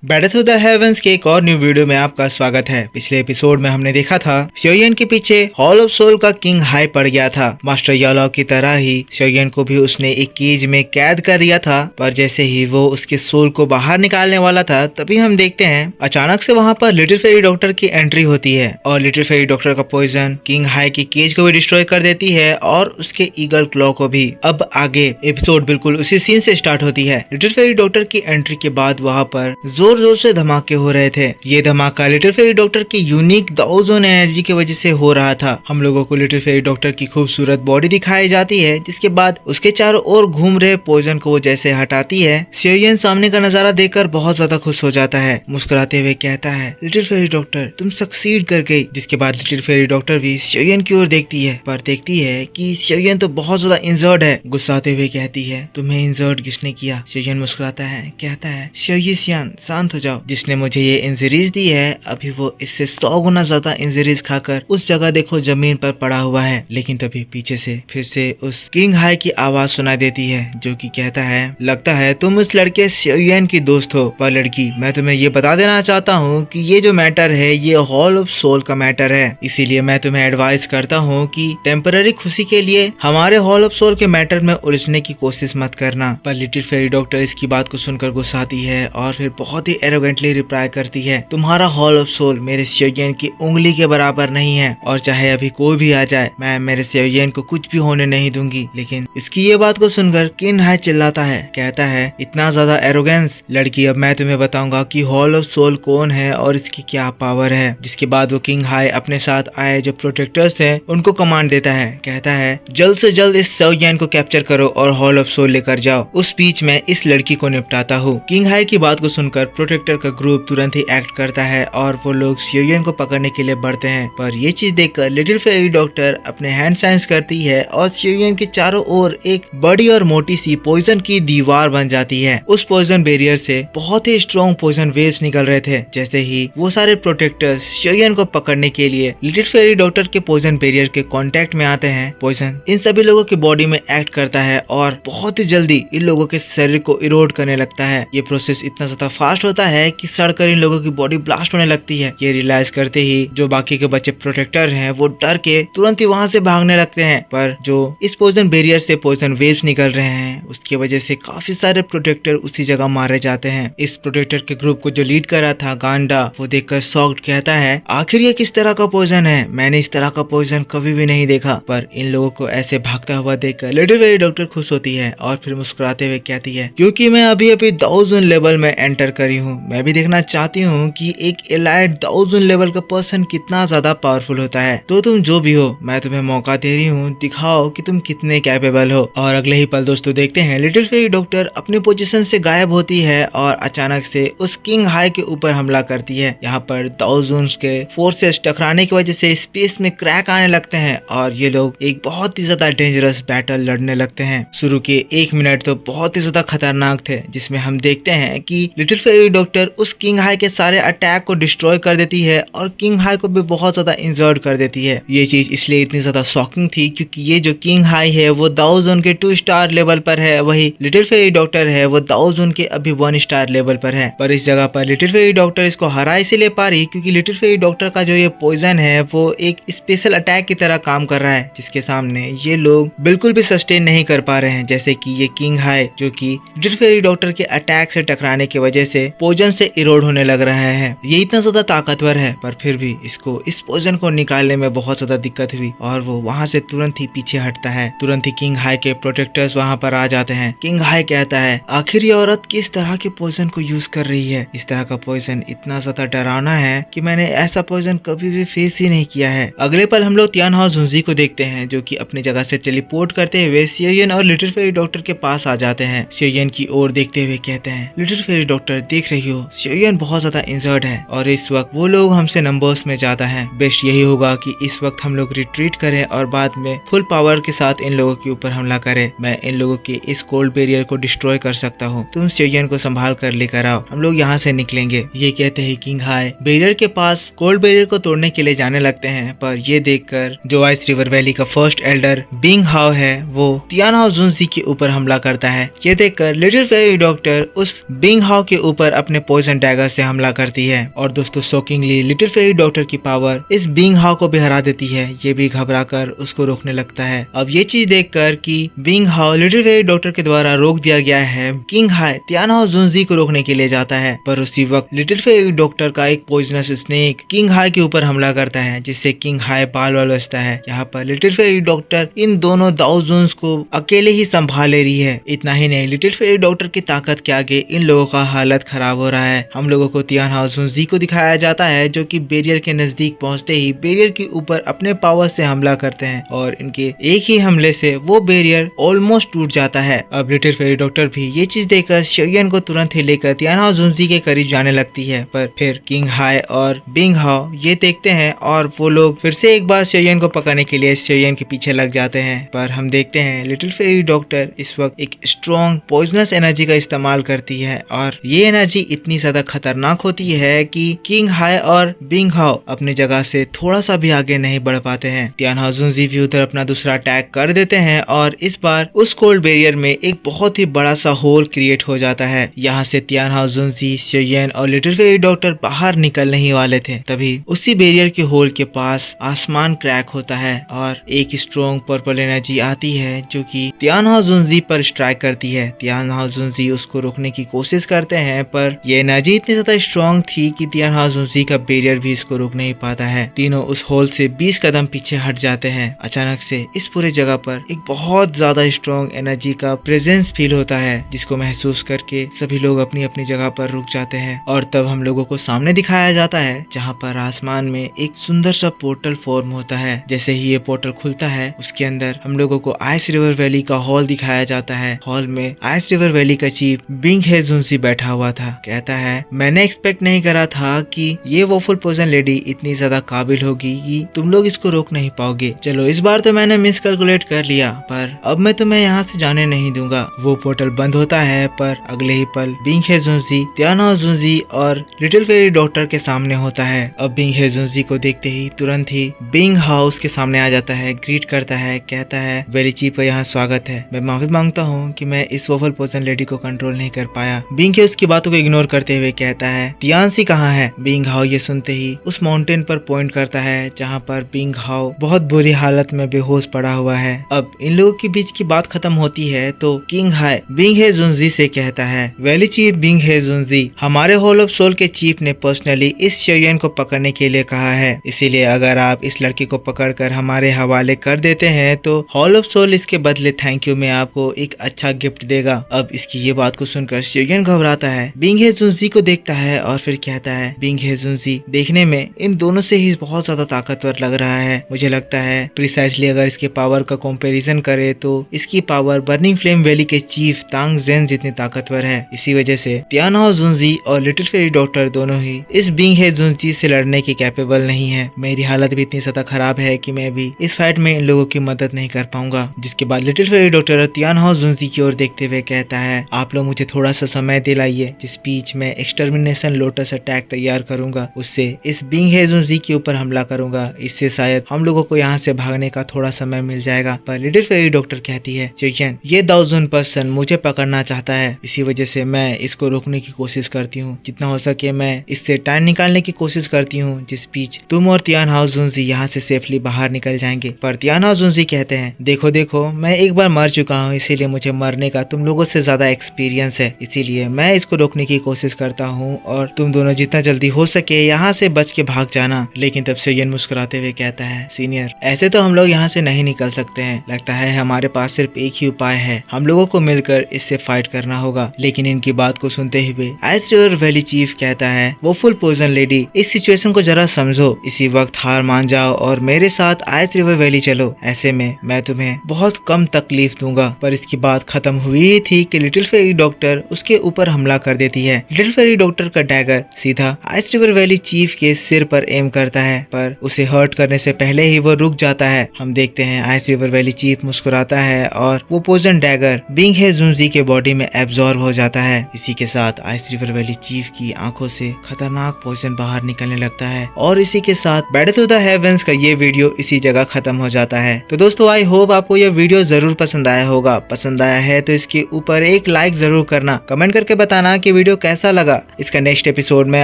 Battle through the heavens के एक और न्यू वीडियो में आपका स्वागत है। पिछले एपिसोड में हमने देखा था शोयन के पीछे हॉल ऑफ सोल का किंग हाई पड़ गया था। मास्टर यालाओ की तरह ही शोयन को भी उसने एक केज में कैद कर दिया था, पर जैसे ही वो उसके सोल को बाहर निकालने वाला था तभी हम देखते हैं अचानक से वहाँ पर लिटिल फेरी डॉक्टर की एंट्री होती है और लिटिल फेरी डॉक्टर का पॉइजन किंग हाई की केज को भी डिस्ट्रॉय कर देती है और उसके ईगल क्लॉ को भी। अब आगे एपिसोड बिल्कुल उसी सीन से स्टार्ट होती है। लिटिल फेरी डॉक्टर की एंट्री के बाद वहाँ पर जोर जोर से धमाके हो रहे थे। ये धमाका लिटिल फेरी डॉक्टर की यूनिक दाओजोन एनर्जी की वजह से हो रहा था। हम लोगों को लिटिल फेरी डॉक्टर की खूबसूरत बॉडी दिखाई जाती है, जिसके बाद उसके चारों ओर घूम रहे पॉइजन को वो जैसे हटाती है। शोयन सामने का नजारा देखकर बहुत ज्यादा खुश हो जाता है। मुस्कुराते हुए कहता है, लिटिल फेरी डॉक्टर तुम सक्सीड कर गई। जिसके बाद लिटिल फेरी डॉक्टर भी शोयन की ओर देखती है, पर देखती है कि शोयन तो बहुत ज्यादा इंजर्ड है। गुस्साते हुए कहती है, तुम्हें इंजर्ड किसने किया? शोयन मुस्कुराता है, कहता है, शोयिसियान शांत हो जाओ। जिसने मुझे ये इंजरीज दी है अभी वो इससे 100 गुना ज्यादा इंजरीज खाकर उस जगह देखो जमीन पर पड़ा हुआ है। लेकिन तभी पीछे से फिर से उस किंग हाई की आवाज सुनाई देती है जो कि कहता है, लगता है तुम उस लड़के शोयन की दोस्त हो। पर लड़की, मैं तुम्हें ये बता देना चाहता हूँ कि ये जो मैटर है ये हॉल ऑफ सोल का मैटर है, इसीलिए मैं तुम्हें एडवाइस करता हूँ कि टेम्पररी खुशी के लिए हमारे हॉल ऑफ सोल के मैटर में उलझने की कोशिश मत करना। पर लिटिल फेरी डॉक्टर इसकी बात को सुनकर गुस्साती है और फिर बहुत ही एरोगेंटली रिप्लाई करती है, तुम्हारा हॉल ऑफ सोल मेरे शोयन की उंगली के बराबर नहीं है और चाहे अभी कोई भी आ जाए मैं मेरे शोयन को कुछ भी होने नहीं दूंगी। लेकिन इसकी ये बात को सुनकर किंग हाई चिल्लाता है, कहता है, इतना ज्यादा एरोगेंस? लड़की, अब मैं तुम्हें बताऊंगा कि हॉल ऑफ सोल कौन है और इसकी क्या पावर है। जिसके बाद वो किंग हाई अपने साथ आए जो प्रोटेक्टर्स हैं उनको कमांड देता है, कहता है, जल्द से जल्द इस शोयन को कैप्चर करो और हॉल ऑफ सोल लेकर जाओ। उस बीच में इस लड़की को निपटाता हूँ। किंग हाई की बात को सुनकर प्रोटेक्टर का ग्रुप तुरंत ही एक्ट करता है और वो लोग शोयन को पकड़ने के लिए बढ़ते हैं। पर ये चीज देखकर लिटिल फेरी डॉक्टर अपने हैंड साइंस करती है और शोयन के चारों ओर एक बड़ी और मोटी सी पॉइजन की दीवार बन जाती है। उस पॉइजन बैरियर से बहुत ही स्ट्रॉन्ग पॉइजन वेव्स निकल रहे थे। जैसे ही वो सारे प्रोटेक्टर्स शोयन को पकड़ने के लिए लिटिल फेरी डॉक्टर के पॉइजन बैरियर के कांटेक्ट में आते हैं, पॉइजन इन सभी लोगों की बॉडी में एक्ट करता है और बहुत ही जल्दी इन लोगों के शरीर को इरोड करने लगता है। ये प्रोसेस इतना ज्यादा फास्ट होता है कि सड़कर इन लोगों की बॉडी ब्लास्ट होने लगती है। ये रियलाइज करते ही जो बाकी के बच्चे प्रोटेक्टर हैं वो डर के तुरंत ही वहां से भागने लगते हैं। पर जो इस पॉइजन बैरियर से पॉइजन वेव्स निकल रहे हैं उसकी वजह से काफी सारे प्रोटेक्टर उसी जगह मारे जाते हैं। इस प्रोटेक्टर के ग्रुप को जो लीड कर रहा था गांडा, वो देखकर शॉक्ड कहता है, आखिर ये किस तरह का पॉइजन है? मैंने इस तरह का पॉइजन कभी भी नहीं देखा। पर इन लोगों को ऐसे भागता हुआ देखकर लिटिल फेरी डॉक्टर खुश होती है और फिर मुस्कुराते हुए कहती है, क्योंकि मैं अभी अभी दाओजोन लेवल में एंटर करी हूँ, मैं भी देखना चाहती हूँ कि एक एलाइट दाओजोन लेवल का पर्सन कितना ज्यादा पावरफुल होता है। तो तुम जो भी हो, मैं तुम्हें मौका दे रही हूँ, दिखाओ कि तुम कितने कैपेबल हो। और अगले ही पल दोस्तों देखते हैं लिटिल फेरी डॉक्टर अपनी पोजीशन से गायब होती है और अचानक से उस किंग हाई के ऊपर हमला करती है। यहाँ पर दाओजोन्स के फोर्सेस टकराने की वजह से स्पेस में क्रैक आने लगते हैं और ये लोग एक बहुत ही ज्यादा डेंजरस बैटल लड़ने लगते हैं। शुरू के 1 मिनट तो बहुत ही ज्यादा खतरनाक थे, जिसमें हम देखते हैं कि लिटिल फेरी डॉक्टर उस किंग हाई के सारे अटैक को डिस्ट्रॉय कर देती है और किंग हाई को भी बहुत ज्यादा इंजर्ड कर देती है। ये चीज इसलिए इतनी ज्यादा शॉकिंग थी क्योंकि ये जो किंग हाई है वो दाओजोन के 2 स्टार लेवल पर है, वही लिटिल फेरी डॉक्टर है वो दाओजोन के अभी 1 स्टार लेवल पर है। पर इस जगह पर लिटिल फेरी डॉक्टर इसको हरा इसीलिए पा रही क्योंकि लिटिल फेरी डॉक्टर का जो ये पॉइजन है वो एक स्पेशल अटैक की तरह काम कर रहा है, जिसके सामने ये लोग बिल्कुल भी सस्टेन नहीं कर पा रहे हैं। जैसे कि ये किंग हाई जो कि लिटिल फेरी डॉक्टर के अटैक से टकराने की वजह से पॉइजन से इरोड होने लग रहा है। ये इतना ज्यादा ताकतवर है पर फिर भी इसको इस पॉइजन को निकालने में बहुत ज्यादा दिक्कत हुई और वो वहां से तुरंत ही पीछे हटता है। तुरंत ही किंग हाई के प्रोटेक्टर्स वहां पर आ जाते हैं। किंग हाई कहता है, आखिर ये औरत किस तरह के पॉइजन को यूज कर रही है? इस तरह का पॉइजन इतना ज्यादा डरावना है कि मैंने ऐसा पॉइजन कभी भी फेस ही नहीं किया है। अगले पल हम लोग तियान हाओ जुनजी को देखते हैं जो कि अपनी जगह से टेलीपोर्ट करते हुए शोयन और लिटिल फेरी डॉक्टर के पास आ जाते हैं। शोयन की ओर देखते हुए कहते हैं, लिटिल फेरी डॉक्टर देख रही हो शोयन बहुत ज्यादा इंजर्ड है और इस वक्त वो लोग हमसे नंबर्स में ज्यादा हैं। बेस्ट यही होगा कि इस वक्त हम लोग रिट्रीट करें और बाद में फुल पावर के साथ इन लोगों के ऊपर हमला करें। मैं इन लोगों के इस कोल्ड बैरियर को डिस्ट्रॉय कर सकता हूँ, तुम शोयन को संभाल कर लेकर आओ, हम लोग यहाँ से निकलेंगे। ये कहते हैं किंग हाई बैरियर के पास कोल्ड बैरियर को तोड़ने के लिए जाने लगते हैं। पर ये देखकर जो आइस रिवर वैली का फर्स्ट एल्डर बिंग हाओ है वो तियान हाओ जुनजी के ऊपर हमला करता है। ये देखकर लिटिल फेरी डॉक्टर उस बिंग हाओ के ऊपर अपने पॉइजन डैगर से हमला करती है और दोस्तों शॉकिंगली लिटिल फेरी डॉक्टर की पावर इस बिंग हाउ को भी हरा देती है। ये भी घबराकर उसको रोकने लगता है। अब ये चीज देखकर कि being how little fairy doctor के द्वारा रोक दिया गया है, किंग हाई तियानहाओ जुनजी को रोकने के लिए जाता है, पर उसी वक्त लिटिल फेरी डॉक्टर का एक पॉइजनस स्नेक किंग हाई के ऊपर हमला करता है, जिससे किंग हाई बाल बाल बचता है। यहाँ पर लिटिल फेरी डॉक्टर इन दोनों दाओ जुन्स को अकेले ही संभाल ले रही है। इतना ही नहीं, लिटिल फेरी डॉक्टर की ताकत के आगे इन लोगों का हालत खराब हो रहा है। हम लोगों को तियानहाओ जुनजी को दिखाया जाता है, जो कि बैरियर के नजदीक पहुंचते ही बैरियर के ऊपर अपने पावर से हमला करते हैं और इनके एक ही हमले से वो बैरियर ऑलमोस्ट टूट जाता है। अब लिटिल फेरी डॉक्टर भी ये चीज देखकर शोयन को तुरंत ही लेकर तियानहाओ जुनजी के करीब जाने लगती है, पर फिर किंग हाई और बिंग हाउ ये देखते हैं और वो लोग फिर से एक बार शोयन को पकड़ने के लिए शोयन के पीछे लग जाते हैं। पर हम देखते हैं लिटिल फेरी डॉक्टर इस वक्त एक स्ट्रॉन्ग पॉइजनस एनर्जी का इस्तेमाल करती है और ये एनर्जी इतनी ज्यादा खतरनाक होती है कि किंग हाई और बिंग हाउ अपनी जगह से थोड़ा सा भी आगे नहीं बढ़ पाते हैं। तियानहाओ जुनजी भी उधर अपना दूसरा अटैक कर देते हैं और इस बार उस कोल्ड बैरियर में एक बहुत ही बड़ा सा होल क्रिएट हो जाता है। यहाँ से तियानहाओ जुनजी, शोयन और लिटिल फेरी डॉक्टर बाहर निकलने ही वाले थे, तभी उसी बैरियर के होल के पास आसमान क्रैक होता है और एक स्ट्रॉन्ग पर्पल एनर्जी आती है जो कि तियानहाओ जुनजी पर स्ट्राइक करती है। तियानहाओ जुनजी उसको रोकने की कोशिश करते हैं, पर ये एनर्जी इतनी ज्यादा स्ट्रॉन्ग थी कि तियानहाओ जुनजी का बैरियर भी इसको रोक नहीं पाता है। तीनों उस होल से 20 कदम पीछे हट जाते हैं। अचानक से इस पूरे जगह पर एक बहुत ज्यादा स्ट्रॉन्ग एनर्जी का प्रेजेंस फील होता है, जिसको महसूस करके सभी लोग अपनी अपनी जगह पर रुक जाते हैं और तब हम लोगों को सामने दिखाया जाता है जहाँ पर आसमान में एक सुंदर सा पोर्टल फॉर्म होता है। जैसे ही ये पोर्टल खुलता है, उसके अंदर हम लोगों को आइस रिवर वैली का हॉल दिखाया जाता है। हॉल में आइस रिवर वैली का चीफ बिंग हे जुनजी बैठा हुआ था। कहता है, मैंने एक्सपेक्ट नहीं करा था कि ये वॉफल पॉइजन लेडी इतनी ज्यादा काबिल होगी कि तुम लोग इसको रोक नहीं पाओगे। चलो इस बार तो मैंने मिस कैलकुलेट कर लिया, पर अब मैं तुम्हें यहाँ से जाने नहीं दूंगा। वो पोर्टल बंद होता है, पर अगले ही पल बिंग हे जुनजी, तियानहाओ जुनजी और लिटिल फेरी डॉक्टर के सामने होता है। अब बिंग हे जुनजी को देखते ही तुरंत ही बिंग हाउस के सामने आ जाता है, ग्रीट करता है, कहता है, वैली चीफ का यहाँ स्वागत है। मैं माफी मांगता हूँ कि मैं इस वॉफल पॉइजन लेडी को कंट्रोल नहीं कर पाया। बिंग हे उसकी बातों को इग्नोर करते हुए कहता है, तियानसी कहाँ है? बिंग हाउ ये सुनते ही उस माउंटेन पर पॉइंट करता है जहाँ पर बिंग हाउ बहुत बुरी हालत में बेहोश पड़ा हुआ है। अब इन लोगों के बीच की बात खत्म होती है तो किंग हाई बिंग हे जुनजी से कहता है, वैली चीफ बिंग हे जुनजी, हमारे हॉल ऑफ सोल के चीफ ने पर्सनली इस शोयन को पकड़ने के लिए कहा है, इसीलिए अगर आप इस लड़की को पकड़कर हमारे हवाले कर देते हैं तो हॉल ऑफ सोल इसके बदले थैंक यू में आपको एक अच्छा गिफ्ट देगा। अब इसकी ये बात को सुनकर शोयन घबराता है, बिंग हे जुनजी को देखता है और फिर कहता है, बिंग हे जुनजी देखने में इन दोनों से ही बहुत ज्यादा ताकतवर लग रहा है। मुझे लगता है प्रिसाइजली अगर इसके पावर का कंपैरिजन करे तो इसकी पावर बर्निंग फ्लेम वैली के चीफ तांग जेन जितनी ताकतवर है। इसी वजह से तियानहाओ जुनजी और लिटिल फेरी डॉक्टर दोनों ही इस बिंग हे जुनजी से लड़ने के कैपेबल नहीं है। मेरी हालत भी इतनी ज्यादा खराब है कि मैं भी इस फाइट में इन लोगों की मदद नहीं कर पाऊंगा। जिसके बाद लिटिल फेरी डॉक्टर तियानहाओ जुनजी की ओर देखते हुए कहता है, आप लोग मुझे थोड़ा सा समय दिलाइए, जिस बीच में एक्सटर्मिनेशन लोटस अटैक तैयार करूंगा, उससे इस बिंग हे जुनजी के ऊपर हमला करूंगा। इससे शायद हम लोगों को यहाँ से भागने का थोड़ा समय मिल जाएगा। पर लिटिल फेरी डॉक्टर कहती है, शोयन ये दाओजुन पर्सन मुझे पकड़ना चाहता है, इसी वजह से मैं इसको रोकने की कोशिश करती हूँ। जितना हो सके मैं इससे टाइम निकालने की कोशिश करती हूँ, जिस बीच तुम और तियानहाओ जुनजी यहाँ से सेफली बाहर निकल जाएंगे। पर तियानहाओ जुनजी कहते हैं, देखो देखो मैं एक बार मर चुका हूँ, इसीलिए मुझे मरने का तुम लोगों से ज्यादा एक्सपीरियंस है, इसीलिए मैं इसको रोकने की कोशिश करता हूँ और तुम दोनों जितना जल्दी हो सके यहाँ से बच के भाग जाना। लेकिन तब शोयन मुस्कुराते हुए कहता है, सीनियर ऐसे तो हम लोग यहाँ से नहीं निकल सकते हैं, लगता है हमारे पास सिर्फ एक ही उपाय है, हम लोगों को मिलकर इससे फाइट करना होगा। लेकिन इनकी बात को सुनते हुए आइस रिवर वैली चीफ कहता है, वो फुल पॉइजन लेडी इस सिचुएशन को जरा समझो, इसी वक्त हार मान जाओ और मेरे साथ आइस रिवर वैली चलो, ऐसे में मैं तुम्हें बहुत कम तकलीफ दूंगा। पर इसकी बात खत्म हुई ही थी कि लिटिल फेरी डॉक्टर उसके ऊपर हमला कर देती है। लिटिल फेरी डॉक्टर का डैगर सीधा आइस रिवर वैली चीफ के सिर पर एम करता है, पर उसे हर्ट करने से पहले ही वो रुक जाता है। हम देखते हैं आइस रिवर वैली चीफ मुस्कुराता है और वो पॉइजन डैगर बिंग हे जुनजी के बॉडी में एब्जॉर्ब हो जाता है। इसी के साथ आइस रिवर वैली चीफ की आंखों से खतरनाक पॉइजन बाहर निकलने लगता है और इसी के साथ बैटल टू द हेवंस का ये वीडियो इसी जगह खत्म हो जाता है। तो दोस्तों आई होप आपको ये वीडियो जरूर पसंद आया होगा। पसंद आया है तो इसके ऊपर एक लाइक जरूर करना, कमेंट करके बताना कि वीडियो कैसा लगा इसका नेक्स्ट एपिसोड मैं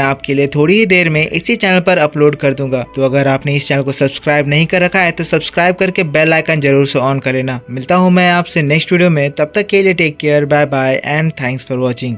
आपके लिए थोड़ी ही देर में इसी चैनल पर अपलोड कर दूंगा। तो अगर आपने इस चैनल को सब्सक्राइब नहीं कर रखा है तो सब्सक्राइब करके बेल आइकन जरूर से ऑन कर लेना। मिलता हूँ मैं आपसे नेक्स्ट वीडियो में, तब तक के लिए take care, bye bye and thanks for watching.